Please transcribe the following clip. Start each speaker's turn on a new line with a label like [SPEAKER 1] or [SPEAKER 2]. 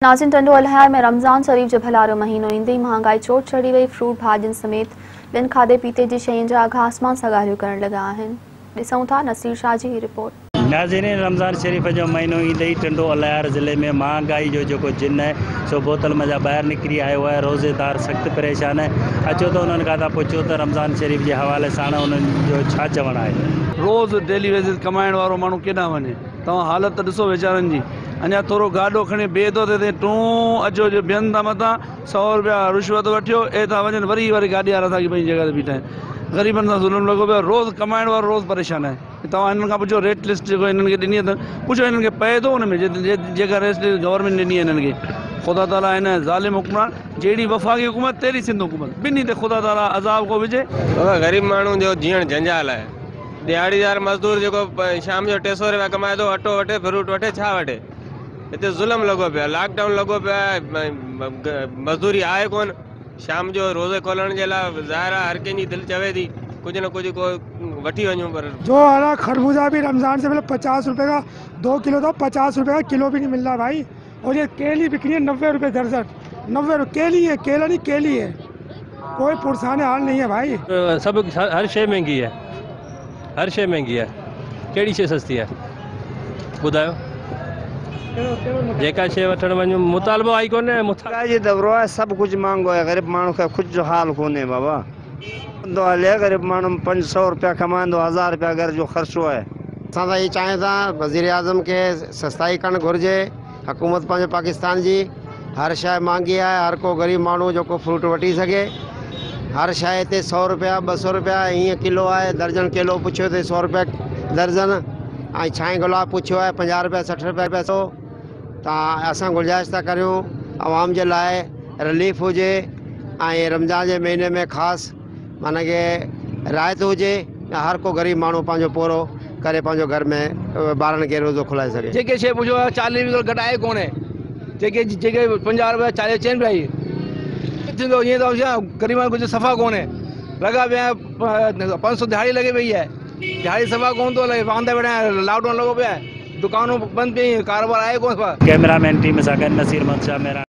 [SPEAKER 1] नाज़रीन, टंडो अलहयार में रमज़ान शरीफ़ जो भलारो महीनो ईंदे ही महांगाई चोट चढ़ी वई। फ्रूट भाॼियुनि समेत ॿियनि खाधे पीते जी शयुनि जा अघ आसमान सां ॻाल्हियूं करण लॻा आहिनि। ॾिसूं था नसीर शाह जी ही रिपोर्ट।
[SPEAKER 2] नाज़रीन, रमज़ान शरीफ़ जो महीनो ईंदे ही टंडो अलहयार ज़िले में महांगाई जो जेको जिन है सो बोतल मज़ा ॿाहिरि निकिरी आयो है। रोज़ेदार सख़्तु परेशान है। अचो तो उन्हनि खां पुछो त रमज़ान शरीफ़ जे हवाले सां उन्हनि जो छा चवणु आहे।
[SPEAKER 3] रोज़ डेली वेजिस कमाइण वारो माण्हू केॾांहुं वञे। तव्हां हालत ॾिसो वीचारनि जी। अञा थोरो गाॾो खणी ॿिए थो थिए टूं अचो जो ॿियनि था मथां 100 रुपया रिश्वत वठियो ए था वञनि वरी गाॾी वारा था की पंहिंजी जॻह ते बीठा आहिनि। ग़रीबनि सां ज़ुल्म लॻो पियो। रोज़ कमाइण वारो रोज़ परेशान आहे। तव्हां हिननि खां पुछो रेट लिस्ट जेको हिननि खे ॾिनी अथनि पुछो हिननि खे पए थो हुन में जेका रेट लिस्ट गवर्नमेंट ॾिनी आहे हिननि खे। ख़ुदा ताला हिन ज़ालिम हुकमरान जहिड़ी वफ़ाक़ी हुकूमत तहिड़ी सिंध हुकूमत ॿिन्ही ते ख़ुदा ताला अज़ाब को विझे।
[SPEAKER 4] ग़रीब माण्हू जो जीअण जंजाल आहे। दिहाड़ीदार मज़दूर जेको शाम जो 300 रुपया कमाए थो, अटो वठे फ्रूट वठे छा वठे। हिते ज़ुल्म लॻो पियो आहे, लॉकडाउन लॻो पियो आहे, मज़दूरी आहे कोन। शाम जो रोज़े खोलण जे लाइ ज़ाहिर आहे हर कंहिंजी दिलि चवे थी कुछ न कुछ को वठी वञूं। पर
[SPEAKER 5] जो हरा खरबूजा भी रमज़ान से पहले 50 रुपए का 2 किलो था, 50 रुपए का किलो भी नहीं मिल रहा भाई। और ये केली बिक रही है 90 रुपए दर्जन। 90 केली है, केला नहीं केली है। कोई पुरसाने हाल नहीं है भाई।
[SPEAKER 6] सब हर शइ महंगी है, हर शइ महंगी है। कहिड़ी शइ सस्ती है ॿुधायो। जेका शइ वठण वञूं मुतालबो आई कोन्हे।
[SPEAKER 7] महंगाई जो दौर है, सब कुछ महंगो है। गरीब माण्हू खे कुछ जो हाल कोन्हे बाबा। तो हले गरीब माण्हू 500 रुपया कमाईंदो, 1000 रुपया घर जो ख़र्चो है। असां त इहे चाहियूं था वज़ीर आज़म के सस्ताई करणु घुरिजे। हुकूमत पंहिंजे पाकिस्तान जी हर शइ महांगी आहे। हर को गरीब माण्हू जेको फ्रूट वठी सघे। हर शइ ते 100 रुपया 200 रुपया हीअं किलो आहे। दर्जन किलो पुछियो त 100 रुपया दर्जन। ऐं छाई गुलाब पुछियो आहे 50 रुपया 60 रुपया पैसो। त असां गुंजाइश था करियूं आवाम जे लाइ रिलीफ हुजे ऐं रमज़ान जे महीने में ख़ासि माना के राहत हुजे। हर को गरीब माण्हू पंहिंजो पूरो करे पंहिंजो घर में ॿारनि खे रोज़ो खुलाए सघे।
[SPEAKER 3] जेके शइ पुछो 40 रुपया घटाए कोन्हे। जेके 50 रुपया 40 चइनि पिया थींदो ईअं त ग़रीबनि कुझु सफ़ा कोन्हे। लॻा पिया 500 दिहाड़ी लॻी पई आहे। दिहाड़ी सफ़ा कोन थो लॻे। वांदा वेठा आहिनि, लॉकडाउन लॻो पिया आहे, दुकानूं बंदि पियूं, कारोबार आहे कोन।
[SPEAKER 2] कैमरामैन टीम सां गॾु नसीर मंशा मेरा।